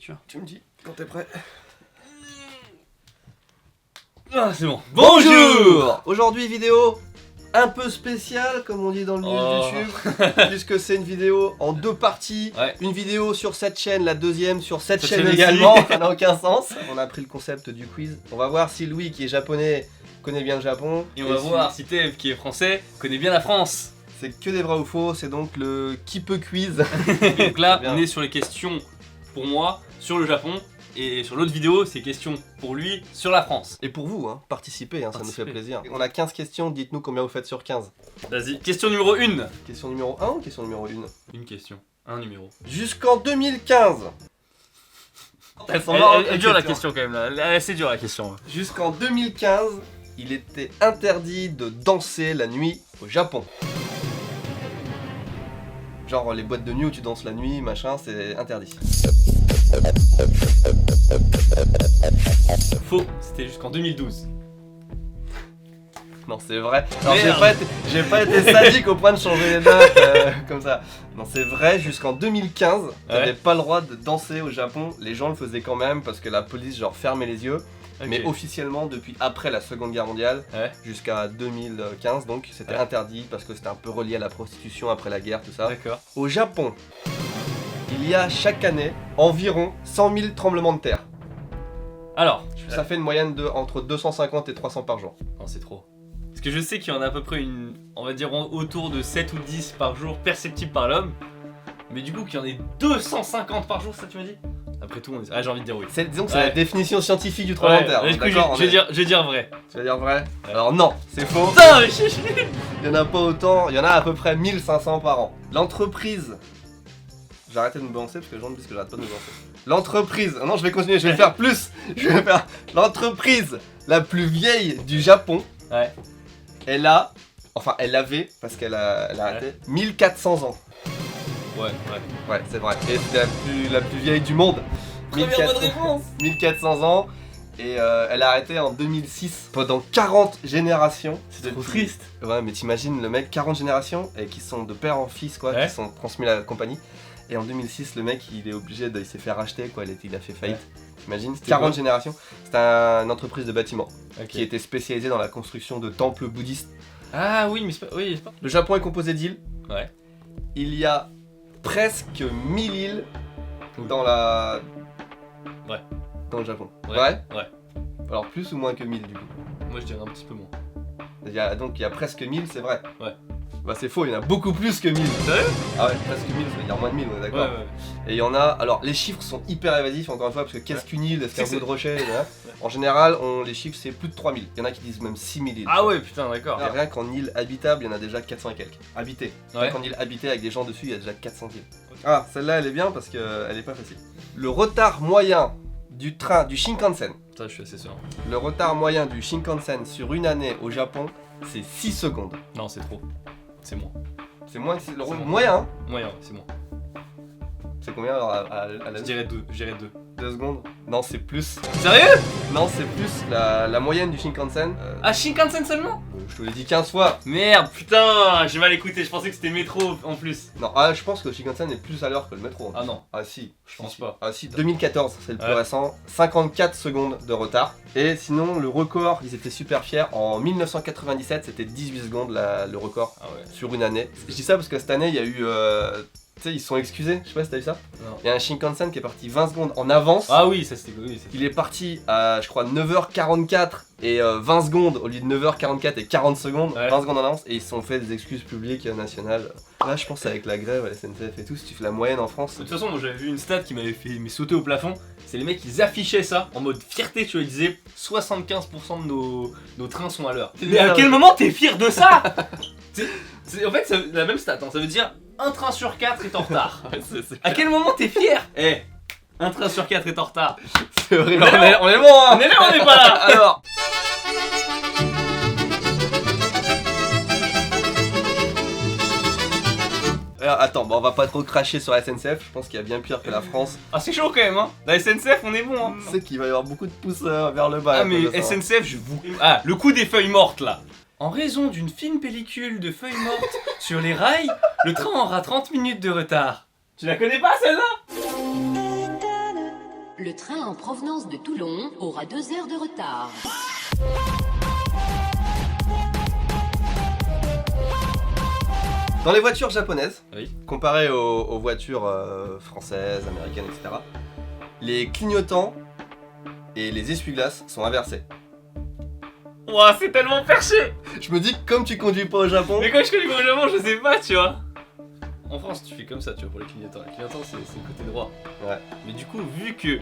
température. Tu me dis quand t'es prêt. Ah, c'est bon. Bonjour. Aujourd'hui vidéo un peu spéciale comme on dit dans le milieu Oh. de YouTube, puisque c'est une vidéo en deux parties. Ouais. Une vidéo sur cette chaîne, la deuxième sur cette Cette chaîne chaîne également. aussi. Ça n'a aucun sens. On a pris le concept du quiz. On va voir si Louis qui est japonais connaît bien le Japon. Et on va voir si Tev, qui est français, connaît bien la France. C'est que des vrais ou faux, c'est donc le qui peut quiz. Donc là, Bien. on est sur les questions pour moi sur le Japon. Et sur l'autre vidéo, c'est questions pour lui sur la France. Et pour vous, hein, participez, hein, ça nous fait Participez. plaisir. On a 15 questions, dites-nous combien vous faites sur 15. Vas-y. Question numéro 1. Question numéro 1 ou question numéro 1? Une question. Un numéro. Jusqu'en 2015. Elles sont Elle marrantes, est les dure la questions. question quand même là. C'est dur la question. Jusqu'en 2015, il était interdit de danser la nuit au Japon. Genre les boîtes de nuit où tu danses la nuit, machin, c'est interdit. Faux. C'était jusqu'en 2012. Non, c'est vrai. Alors Merde. j'ai pas été sadique au point de changer les dates comme ça. Non, c'est vrai, jusqu'en 2015, t'avais pas le droit de danser au Japon. Les gens le faisaient quand même parce que la police genre fermait les yeux. Ok. Mais officiellement, depuis après la Seconde Guerre mondiale, Ouais. jusqu'à 2015, donc c'était Ouais. interdit parce que c'était un peu relié à la prostitution après la guerre, tout ça. D'accord. Au Japon, il y a chaque année environ 100 000 tremblements de terre. Alors. Ça fait une moyenne de entre 250 et 300 par jour. Non, c'est trop. Parce que je sais qu'il y en a à peu près on va dire autour de 7 ou 10 par jour perceptibles par l'homme. Mais du coup qu'il y en ait 250 par jour, ça tu m'as dit? Après tout, j'ai envie de dire oui. Disons que c'est Ouais. la définition scientifique du tremblement de terre. du coup, D'accord, je vais dire vrai. Tu vas dire vrai? Ouais. Alors non, c'est faux. Putain, mais chichi. Il y en a pas autant, il y en a à peu près 1500 par an. L'entreprise... J'ai arrêté de me balancer parce que les gens me disent que j'arrête pas de me balancer. L'entreprise... Non, je vais continuer, je vais faire plus. Je vais faire... L'entreprise la plus vieille du Japon, Ouais. elle a... Enfin, elle avait, parce qu'elle a arrêté, 1400 ans. Ouais. Ouais, c'est vrai. Et c'est la plus vieille du monde. 1400 ans. Et elle a arrêté en 2006. Pendant 40 générations. C'est trop Depuis- triste. Ouais, mais t'imagines le mec, 40 générations, et qui sont de père en fils, quoi, Ouais. qui sont transmis à la compagnie. Et en 2006, le mec, il est obligé il s'est fait racheter, quoi, il a fait faillite. T'imagines, C'était 40 quoi générations. C'était une entreprise de bâtiment Ok. qui était spécialisée dans la construction de temples bouddhistes. Ah oui, mais c'est pas. Oui, c'est pas. Le Japon est composé d'îles. Ouais. Il y a presque 1000 îles Oui. dans la... Ouais. Dans le Japon. Ouais. Ouais. Alors plus ou moins que 1000 du coup. Moi je dirais un petit peu moins. Donc il y a presque 1000, c'est vrai. Ouais. Bah c'est faux, il y en a beaucoup plus que 1000. Sérieux? Ah ouais, presque 1000, ça veut dire moins de 1000, on est Ouais, d'accord. ouais. Et il y en a, alors les chiffres sont hyper évasifs encore une fois, parce que qu'est-ce Ouais. qu'une île, est-ce qu'un C'est- bout de rocher, là. En général, les chiffres c'est plus de 3000. Il y en a qui disent même 6000 îles. Ah ouais, putain, d'accord. Et rien qu'en île habitable, il y en a déjà 400 et quelques. Habité. Ouais. Rien qu'en île habitée avec des gens dessus, il y a déjà 400 îles. Ah, celle-là elle est bien parce qu'elle est pas facile. Le retard moyen du train, du Shinkansen. Ça, je suis assez sûr. Le retard moyen du Shinkansen sur une année au Japon, c'est 6 secondes. Non, c'est trop. C'est moins. C'est moins que le C'est bon. moyen, hein. Moyen, c'est moins. C'est combien alors à la Je dirais 2. Je dirais 2. 2 secondes? Non, c'est plus. Sérieux? Non, c'est plus la moyenne du Shinkansen. Ah, Shinkansen seulement? Je te l'ai dit 15 fois. Merde, putain, j'ai mal écouté, je pensais que c'était métro en plus. Non, je pense que le Shinkansen est plus à l'heure que le métro. Ah non, Ah si, je pense si. pas. Ah si, 2014, c'est le plus Ouais. récent. 54 secondes de retard. Et sinon, le record, ils étaient super fiers. En 1997, c'était 18 secondes le record Ah ouais. sur une année. Je dis ça parce que cette année, il y a eu... tu sais, ils se sont excusés. Je sais pas si t'as vu ça. Non. Il y a un Shinkansen qui est parti 20 secondes en avance. Ah oui, ça c'était. Oui, Il est parti à, je crois, 9h44 et 20 secondes au lieu de 9h44 et 40 secondes, Ouais. 20 secondes en avance, et ils se sont fait des excuses publiques nationales. Là, je pense avec la grève à la SNCF et tout, si tu fais la moyenne en France. De toute façon, moi j'avais vu une stat qui m'avait fait sauter au plafond. C'est les mecs, ils affichaient ça en mode fierté, tu vois, ils disaient 75% de nos trains sont à l'heure. Mais à quel moment t'es fier de ça? En fait, la même stat, hein, ça veut dire un train sur 4 est en retard. À quel moment t'es fier? Eh, un train sur 4 est en retard. C'est horrible. On est là, On est bon, hein. On est là, on n'est pas là. Alors. Alors, attends, bon, on va pas trop cracher sur la SNCF, je pense qu'il y a bien pire que la France. Ah, c'est chaud quand même, hein. La SNCF, on est bon, hein. Je sais qu'il va y avoir beaucoup de pouces vers le bas. Ah à mais cause de ça. SNCF, je vous... Ah, le coup des feuilles mortes là. En raison d'une fine pellicule de feuilles mortes sur les rails, le train aura 30 minutes de retard. Tu la connais pas celle-là? Le train en provenance de Toulon aura 2 heures de retard. Dans les voitures japonaises, Oui. comparées aux voitures françaises, américaines, etc., les clignotants et les essuie-glaces sont inversés. Ouah, c'est tellement perché. Je me dis que comme tu conduis pas au Japon, Mais quand je connais le Japon, je sais pas, tu vois. En France, tu fais comme ça, tu vois, pour les clignotants. Les clignotants, c'est le côté droit. Ouais. Mais du coup, vu que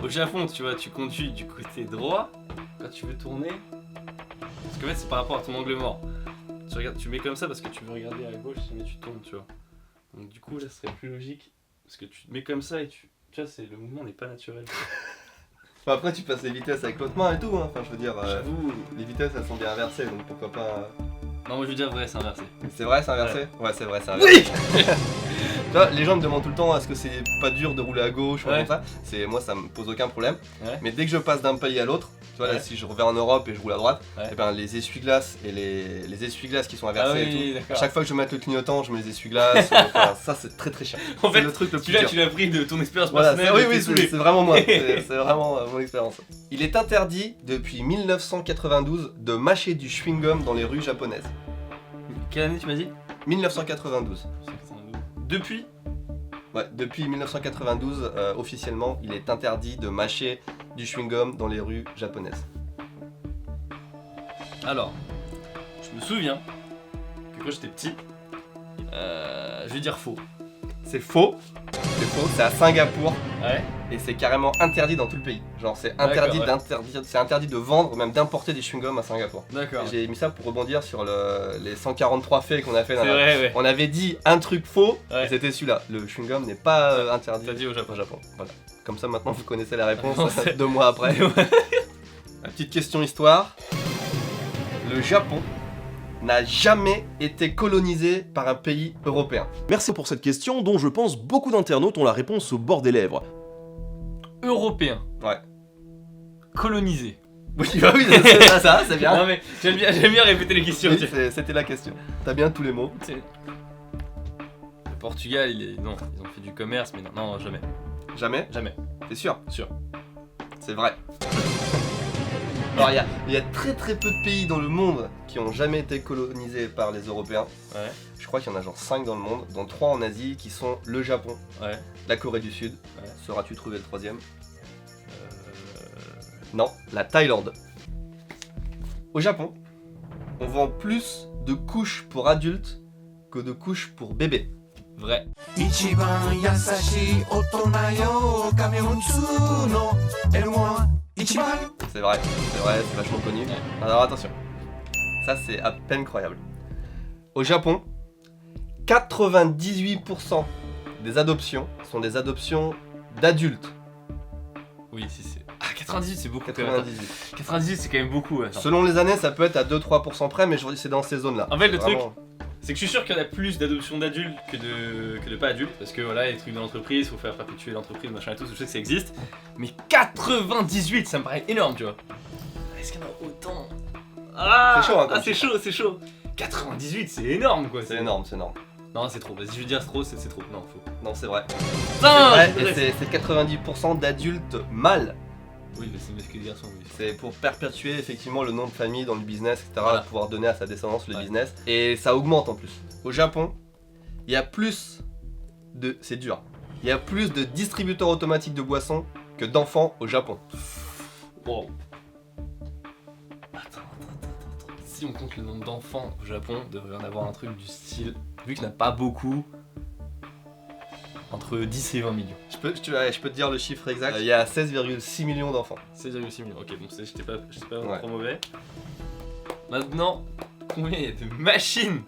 au Japon, tu vois, tu conduis du côté droit, quand tu veux tourner, parce qu'en fait, c'est par rapport à ton angle mort. Tu regardes, tu mets comme ça parce que tu veux regarder à gauche, mais tu tournes, tu vois. Donc du coup, là, ce serait plus logique parce que tu te mets comme ça et tu vois, le mouvement n'est pas naturel. Enfin, après tu passes les vitesses avec l'autre main et tout, hein. Enfin je veux dire, J'avoue. les vitesses elles sont bien inversées donc pourquoi pas... Non, moi je veux dire vrai, c'est inversé. C'est vrai, c'est inversé? Ouais, c'est vrai, c'est inversé. Oui. Tu vois, les gens me demandent tout le temps est-ce que c'est pas dur de rouler à gauche ou Ouais. comme ça. Moi ça me pose aucun problème. Ouais. Mais dès que je passe d'un pays à l'autre, tu vois là Ouais. si je reviens en Europe et je roule à droite, Ouais. et ben les essuie-glaces et les essuie-glaces qui sont inversés Ah et oui, tout. d'accord. Chaque fois que je mets le clignotant, je mets les essuie-glaces. Enfin, ça c'est très très chiant. En C'est fait, le truc le plus celui-là, dur. tu l'as pris de ton expérience Voilà, personnelle. oui, de oui, tes saoulés. c'est vraiment moi, c'est vraiment mon expérience. Il est interdit depuis 1992 de mâcher du chewing-gum dans les rues japonaises. Quelle année tu m'as dit 1992. Depuis. Ouais, depuis 1992, officiellement, il est interdit de mâcher du chewing-gum dans les rues japonaises. Alors, je me souviens que quand j'étais petit, je vais dire faux. C'est faux. C'est faux, c'est à Singapour Ouais. et c'est carrément interdit dans tout le pays. Genre c'est interdit D'accord, ouais. d'interdire, c'est interdit de vendre, même d'importer des chewing-gums à Singapour. D'accord. Et j'ai mis ça pour rebondir sur les 143 faits qu'on a fait C'est dans la... vrai, ouais. On avait dit un truc faux, Ouais. et c'était celui-là. Le chewing-gum n'est pas interdit T'as dit au Japon. Voilà. Comme ça maintenant vous connaissez la réponse On sait. 2 mois après. La petite question histoire. Le Japon n'a jamais été colonisé par un pays européen. Merci pour cette question dont je pense beaucoup d'internautes ont la réponse au bord des lèvres. Européen. Ouais. Colonisé. Oui, bah oui, c'est ça, c'est bien. Non mais j'aime bien répéter les questions. Oui, tiens. c'était la question. T'as bien tous les mots. C'est- Le Portugal, non, ils ont fait du commerce, mais non, jamais. Jamais. Jamais. T'es sûr? Sûr. C'est vrai. Alors il y a très très peu de pays dans le monde qui ont jamais été colonisés par les Européens. Ouais. Je crois qu'il y en a genre 5 dans le monde, dont 3 en Asie qui sont le Japon, Ouais. la Corée du Sud. Ouais. Sauras-tu trouver le troisième? Non, la Thaïlande. Au Japon, on vend plus de couches pour adultes que de couches pour bébés. Vrai. 一番優しい大人よ亀をつの L1 一番 C'est vrai, c'est vachement connu. Ouais. Alors attention, ça c'est à peine croyable. Au Japon, 98% des adoptions sont des adoptions d'adultes. Oui, si c'est. Ah, 98, c'est beaucoup. quand même. 98. 98, c'est quand même beaucoup. Ouais. Selon les années, ça peut être à 2-3% près, mais je dis c'est dans ces zones-là. En fait, le C'est vraiment- C'est que je suis sûr qu'il y en a plus d'adoptions d'adultes que de pas adultes, parce que voilà, les trucs de l'entreprise, faut faire perpétuer l'entreprise, machin et tout, je sais que ça existe. Mais 98, ça me paraît énorme, tu vois. Est-ce qu'il y en a autant? Ah, C'est chaud, hein, comme c'est chaud, c'est chaud. 98, c'est énorme, quoi. C'est énorme, c'est énorme. Non, c'est trop. Vas-y, je vais dire trop, c'est trop. Non, faux. Non, c'est vrai. Putain, Ouais, je et voudrais- c'est 90% d'adultes mâles. Oui, mais c'est mieux que des garçons, oui. C'est pour perpétuer effectivement le nom de famille dans le business, etc. Voilà. Pouvoir donner à sa descendance le Ouais. business. Et ça augmente en plus. Au Japon, il y a plus de... C'est dur. Il y a plus de distributeurs automatiques de boissons que d'enfants au Japon. Wow. Attends. Si on compte le nombre d'enfants au Japon, il devrait y en avoir un truc du style, vu qu'il n'y en a pas beaucoup, entre 10 et 20 millions. Je peux te dire le chiffre exact. Il y a 16,6 millions d'enfants. 16,6 millions. Ok, bon, j'étais pas Ouais. trop mauvais. Maintenant, combien il y a de machines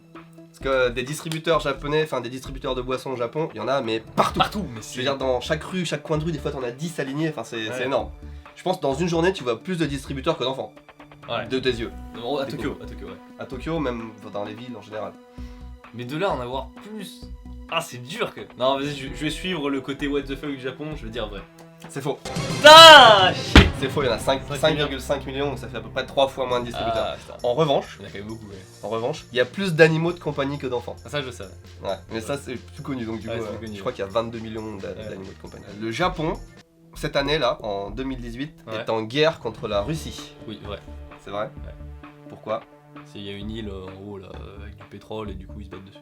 Parce que des distributeurs japonais, enfin des distributeurs de boissons au Japon, il y en a mais partout. partout? Mais Je veux dire, dans chaque rue, chaque coin de rue, des fois t'en as 10 alignés, enfin c'est Ouais. énorme. Je pense que dans une journée, tu vois plus de distributeurs que d'enfants. Ouais. De tes yeux. Non, à Des Tokyo, ouais. À Tokyo, même dans les villes en général. Mais de là en avoir plus. Ah, c'est dur que. Non, vas-y, je vais suivre le côté what the fuck du Japon, je vais dire vrai. C'est faux. Putain, shit. C'est faux, il y en a 5 5,5 millions, donc ça fait à peu près 3 fois moins de distributeurs. Ah, putain. En revanche, Il y en a quand même beaucoup, ouais. il y a plus d'animaux de compagnie que d'enfants. Ah, ça, je savais. Ouais, mais ça c'est plus connu, donc du Ouais, coup, c'est plus connu, je crois qu'il y a 22 millions Ouais. d'animaux de compagnie. Le Japon cette année-là, en 2018, Ouais. est en guerre contre la Russie. Oui, vrai. C'est vrai? Pourquoi? Il y a une île en haut là, avec du pétrole et du coup ils se battent dessus.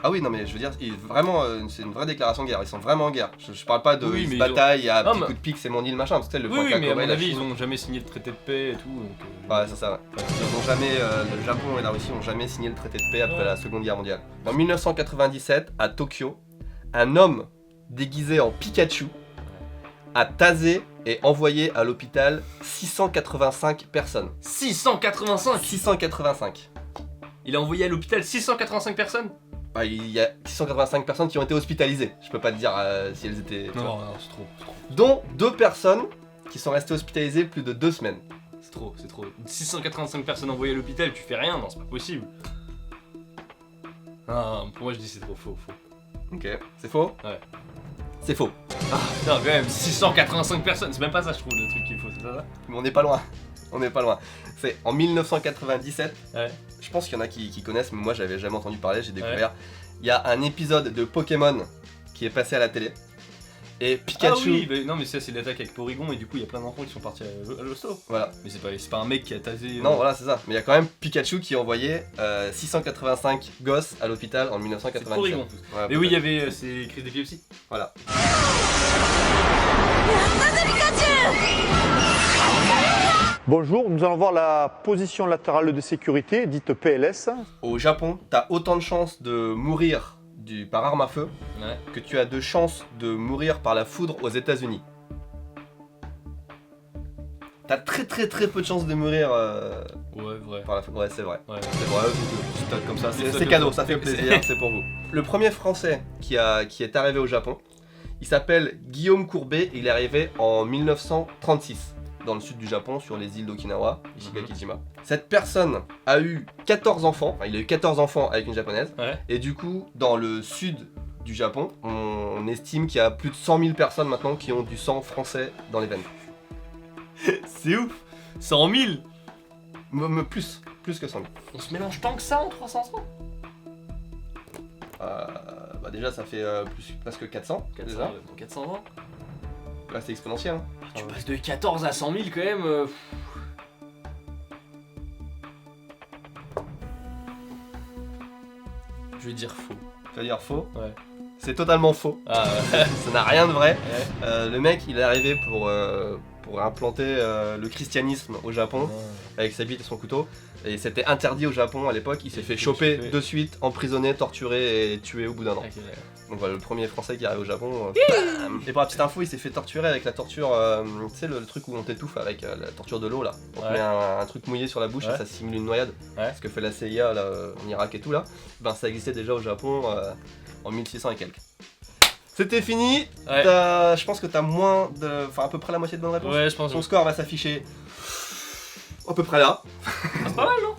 Ah oui, non mais je veux dire, vraiment, c'est une vraie déclaration de guerre, ils sont vraiment en guerre. Je parle pas de Oui, ils mais se bataillent, il y a un Non, petit mais- coup de pique, c'est mon île, machin, parce que le point Oui, qu'a mais à Corée, mon la avis Chine. ils ont jamais signé le traité de paix et tout. Donc, Ouais, c'est ça, ouais. Ils ont jamais, le Japon et la Russie ont jamais signé le traité de paix après Ouais. la Seconde Guerre mondiale. En 1997, à Tokyo, un homme déguisé en Pikachu a tasé et envoyé à l'hôpital 685 personnes. 685. 685. Il a envoyé à l'hôpital 685 personnes. Bah, il y a 685 personnes qui ont été hospitalisées. Je peux pas te dire si elles étaient... tu vois. Non, c'est trop. Dont 2 personnes qui sont restées hospitalisées plus de 2 semaines. C'est trop. 685 personnes envoyées à l'hôpital, tu fais rien, non, c'est pas possible. Non, pour moi je dis c'est trop faux. Ok, c'est faux? Ouais. C'est faux. Ah putain, quand même, 685 personnes, c'est même pas ça je trouve le truc qu'il faut, c'est pas ça? Mais on n'est pas loin. On n'est pas loin. C'est en 1997. Ouais. Je pense qu'il y en a qui connaissent, mais moi j'avais jamais entendu parler, j'ai découvert. Il y a un épisode de Pokémon qui est passé à la télé. Et Pikachu. Ah oui, non mais ça c'est l'attaque avec Porygon et du coup il y a plein d'enfants qui sont partis à l'hosto. Voilà. Mais c'est pas un mec qui a tasé. Non, voilà, c'est ça. Mais il y a quand même Pikachu qui envoyait 685 gosses à l'hôpital en C'est 1997. Porygon. Ouais, Mais oui, il y peut-être. avait ces crises d'épilepsie. Voilà. Bonjour, nous allons voir la position latérale de sécurité, dite PLS. Au Japon, t'as autant de chances de mourir par arme à feu Ouais. que tu as de chances de mourir par la foudre aux États-Unis. T'as très peu de chances de mourir Ouais, vrai. par la foudre. Ouais, c'est vrai. Ouais. C'est vrai, c'est une stat comme ça. C'est C'est cadeau, ça fait plaisir, c'est pour vous. Le premier Français qui est arrivé au Japon, il s'appelle Guillaume Courbet et il est arrivé en 1936 dans le sud du Japon, sur les îles d'Okinawa, Ishigakijima. Cette personne a eu 14 enfants, enfin, il a eu 14 enfants avec une japonaise, Ouais. et du coup, dans le sud du Japon, on estime qu'il y a plus de 100 000 personnes maintenant qui ont du sang français dans les veines. C'est ouf. 100 000. Plus que 100 000. On se mélange tant que ça en 300 ans. Bah déjà, ça fait presque 400, 400, déjà. 400 ans. Là, c'est exponentiel. Hein. Tu passes de 14 à 100 000 quand même. Je vais dire faux. Tu vas dire faux? Ouais. C'est totalement faux. Ah Ça n'a rien de vrai. ouais. Le mec, il est arrivé pour implanter le christianisme au Japon avec sa bite et son couteau. Et c'était interdit au Japon à l'époque. Il s'est fait choper de suite, emprisonné, torturé et tué au bout d'un an. Ok, d'accord. Donc voilà, le premier français qui arrive au Japon. Bam. Et pour la petite info, il s'est fait torturer avec la torture, tu sais, le truc où on t'étouffe avec la torture de l'eau là. On te Ouais. met un truc mouillé sur la bouche Ouais. et ça simule une noyade. Ouais. Ce que fait la CIA là, en Irak et tout là. Ben ça existait déjà au Japon en 1600 et quelques. C'était fini. Ouais. Je pense que t'as moins de. Enfin, à peu près la moitié de bonnes réponses. Ouais, je pense. Ton score va s'afficher à peu près là. C'est pas mal, non?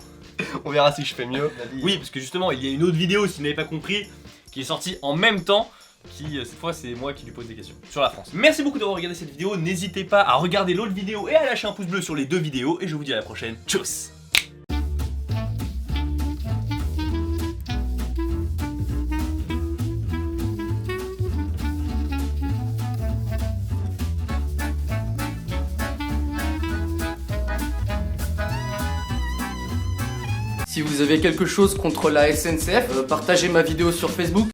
On verra si je fais mieux. Oui, parce que justement, il y a une autre vidéo, si vous n'avez pas compris, qui est sortie en même temps, qui, cette fois, c'est moi qui lui pose des questions sur la France. Merci beaucoup d'avoir regardé cette vidéo, n'hésitez pas à regarder l'autre vidéo et à lâcher un pouce bleu sur les deux vidéos, et je vous dis à la prochaine, tchuss! Si vous avez quelque chose contre la SNCF, partagez ma vidéo sur Facebook.